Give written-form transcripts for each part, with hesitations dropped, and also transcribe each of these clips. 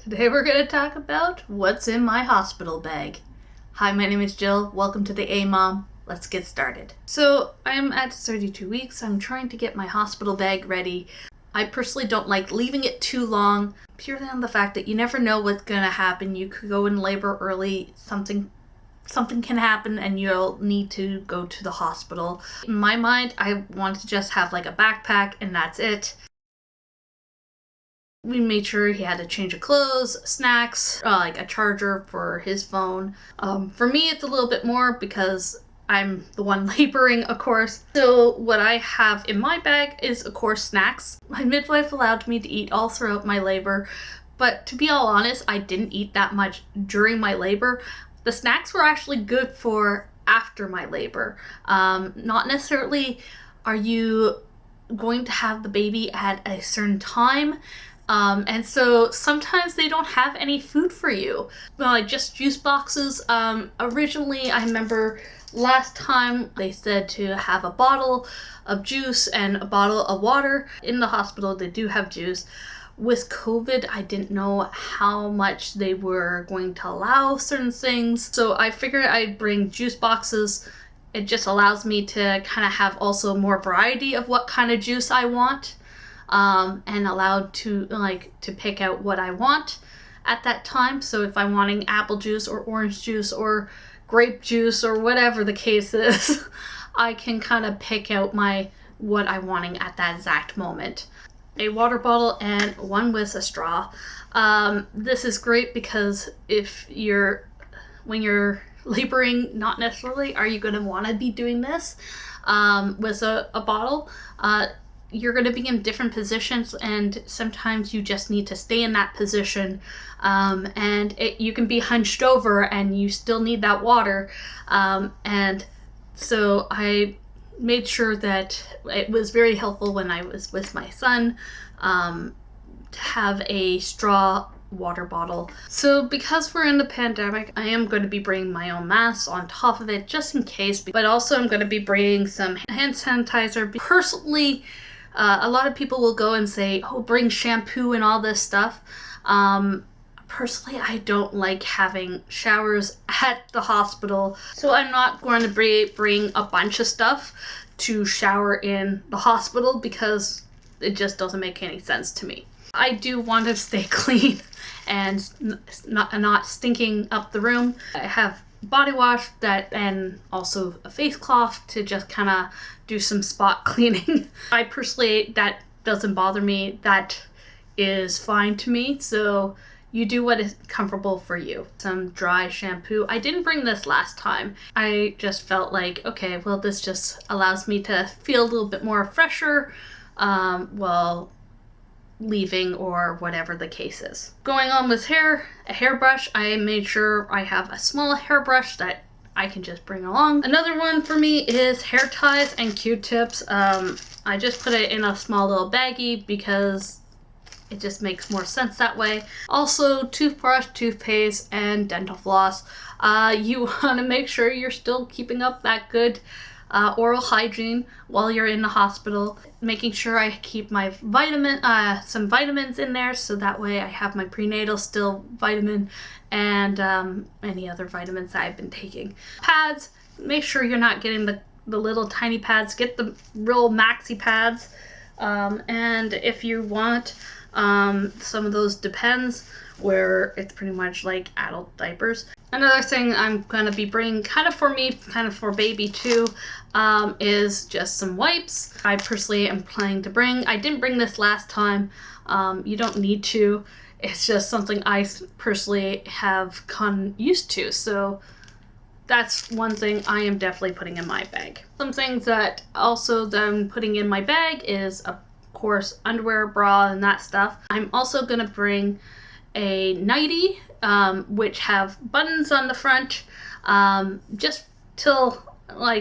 Today we're going to talk about what's in my hospital bag. Hi, my name is Jill. Welcome to the A-Mom. Let's get started. So I'm at 32 weeks. I'm trying to get my hospital bag ready. I personally don't like leaving it too long, purely on the fact that you never know what's going to happen. You could go in labor early, something can happen and you'll need to go to the hospital. In my mind, I want to just have like a backpack and that's it. We made sure he had a change of clothes, snacks, like a charger for his phone. For me, it's a little bit more because I'm the one laboring, of course. So what I have in my bag is, of course, snacks. My midwife allowed me to eat all throughout my labor, but to be all honest, I didn't eat that much during my labor. The snacks were actually good for after my labor. Not necessarily are you going to have the baby at a certain time. And so sometimes they don't have any food for you. Like just juice boxes. Originally, I remember last time they said to have a bottle of juice and a bottle of water. In the hospital, they do have juice. With COVID, I didn't know how much they were going to allow certain things. So I figured I'd bring juice boxes. It just allows me to kind of have also more variety of what kind of juice I want. And allowed to pick out what I want at that time. So if I'm wanting apple juice or orange juice or grape juice or whatever the case is, I can kind of pick out what I'm wanting at that exact moment. A water bottle and one with a straw. This is great because when you're laboring, not necessarily are you going to want to be doing this with a bottle. You're going to be in different positions and sometimes you just need to stay in that position, and you can be hunched over and you still need that water, and so I made sure that it was very helpful when I was with my son to have a straw water bottle. So because we're in the pandemic, I am going to be bringing my own mask on top of it just in case, but also I'm going to be bringing some hand sanitizer. Personally, a lot of people will go and say, oh, bring shampoo and all this stuff. Personally, I don't like having showers at the hospital, so I'm not going to bring a bunch of stuff to shower in the hospital because it just doesn't make any sense to me. I do want to stay clean and not stinking up the room. I have body wash and also a face cloth to just kind of do some spot cleaning. I personally, that doesn't bother me. That is fine to me. So you do what is comfortable for you. Some dry shampoo. I didn't bring this last time. I just felt like, okay, well, this just allows me to feel a little bit more fresher while leaving or whatever the case is. Going on with hair, a hairbrush. I made sure I have a small hairbrush that I can just bring along. Another one for me is hair ties and Q-tips. I just put it in a small little baggie because it just makes more sense that way. Also, toothbrush, toothpaste, and dental floss. You want to make sure you're still keeping up that good oral hygiene while you're in the hospital. Making sure I keep my some vitamins in there, so that way I have my prenatal still vitamin and any other vitamins that I've been taking. Pads, make sure you're not getting the little tiny pads. Get the real maxi pads. And if you want some of those Depends, where it's pretty much like adult diapers. Another thing I'm going to be bringing, kind of for me, kind of for baby too, is just some wipes. I personally am planning to bring. I didn't bring this last time. You don't need to. It's just something I personally have gotten used to. So that's one thing I am definitely putting in my bag. Some things that I'm putting in my bag is, of course, underwear, bra, and that stuff. I'm also going to bring a nightie, which have buttons on the front, just till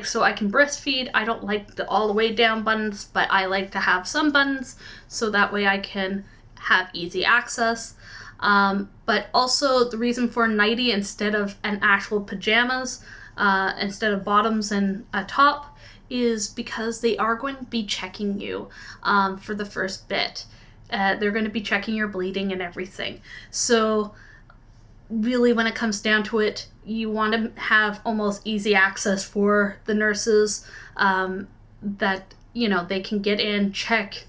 so I can breastfeed. I don't like the all the way down buttons, but I like to have some buttons so that way I can have easy access. But also the reason for nightie instead of an actual pajamas, instead of bottoms and a top, is because they are going to be checking you for the first bit. They're going to be checking your bleeding and everything. So really, when it comes down to it, you want to have almost easy access for the nurses, that, you know, they can get in, check,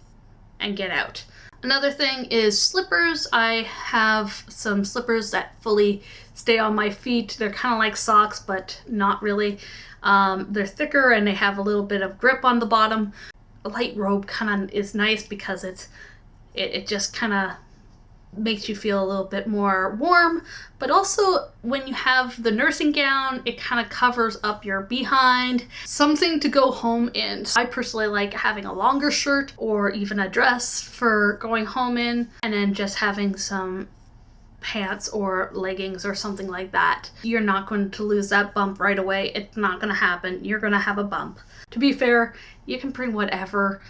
and get out. Another thing is slippers. I have some slippers that fully stay on my feet. They're kind of like socks, but not really. They're thicker and they have a little bit of grip on the bottom. A light robe kind of is nice because it just kind of makes you feel a little bit more warm, but also when you have the nursing gown, it kind of covers up your behind. Something to go home in. I personally like having a longer shirt or even a dress for going home in, and then just having some pants or leggings or something like that. You're not going to lose that bump right away. It's not going to happen. You're going to have a bump. To be fair, you can bring whatever.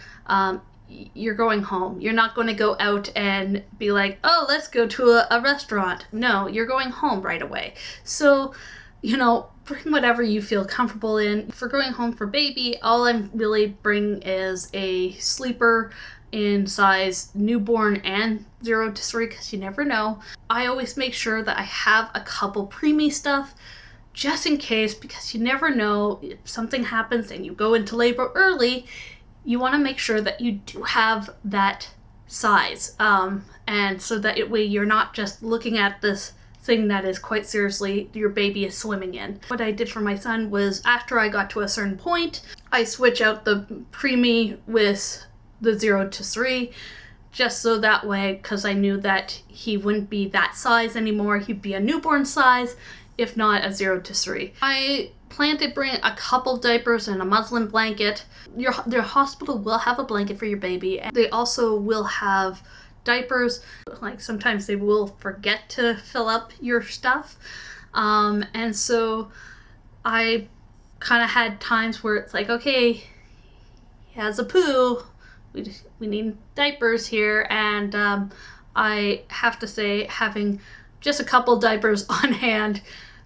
You're going home. You're not going to go out and be like, oh, let's go to a restaurant. No, you're going home right away. So, you know, bring whatever you feel comfortable in. For going home for baby, all I'm really bringing is a sleeper in size newborn and 0 to 3, because you never know. I always make sure that I have a couple preemie stuff just in case, because you never know if something happens and you go into labor early. You want to make sure that you do have that size, and so that way you're not just looking at this thing that is quite seriously your baby is swimming in. What I did for my son was, after I got to a certain point, I switch out the preemie with the 0 to 3, just so that way, because I knew that he wouldn't be that size anymore. He'd be a newborn size, if not a 0 to 3. I plan to bring a couple diapers and a muslin blanket. Your hospital will have a blanket for your baby, and they also will have diapers. Like, sometimes they will forget to fill up your stuff, and so I kind of had times where it's like, okay, he has a poo, we need diapers here, and I have to say, having just a couple diapers on hand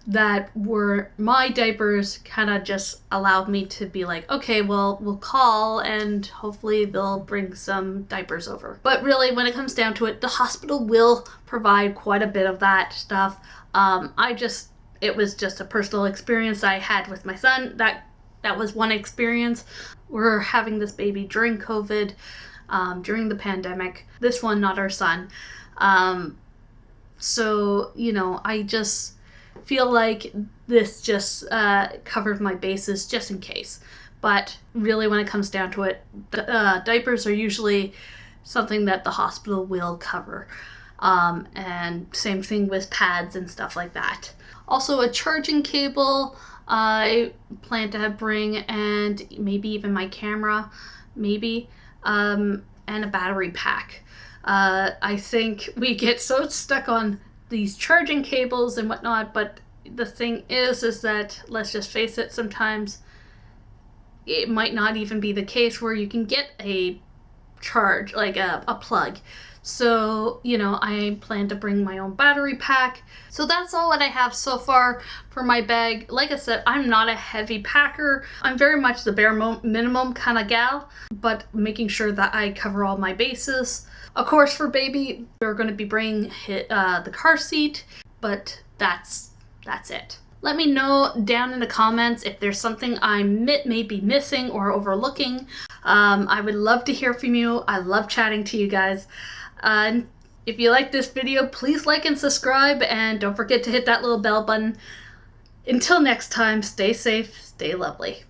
that were my diapers kind of just allowed me to be like, okay, well, we'll call and hopefully they'll bring some diapers over. But really, when it comes down to it, the hospital will provide quite a bit of that stuff. It was just a personal experience I had with my son. That was one experience. We're having this baby during COVID, during the pandemic. This one, not our son. So, you know, I just feel like this just covered my bases just in case. But really, when it comes down to it, diapers are usually something that the hospital will cover. And same thing with pads and stuff like that. Also, a charging cable I plan to bring, and maybe even my camera, maybe, and a battery pack. I think we get so stuck on these charging cables and whatnot, but the thing is that, let's just face it, sometimes it might not even be the case where you can get a charge, like a plug. So, you know, I plan to bring my own battery pack. So that's all that I have so far for my bag. Like I said, I'm not a heavy packer. I'm very much the bare minimum kind of gal, but making sure that I cover all my bases. Of course, for baby, we're going to be bringing the car seat, but that's it. Let me know down in the comments if there's something I may be missing or overlooking. I would love to hear from you. I love chatting to you guys. If you like this video, please like and subscribe, and don't forget to hit that little bell button. Until next time, stay safe, stay lovely.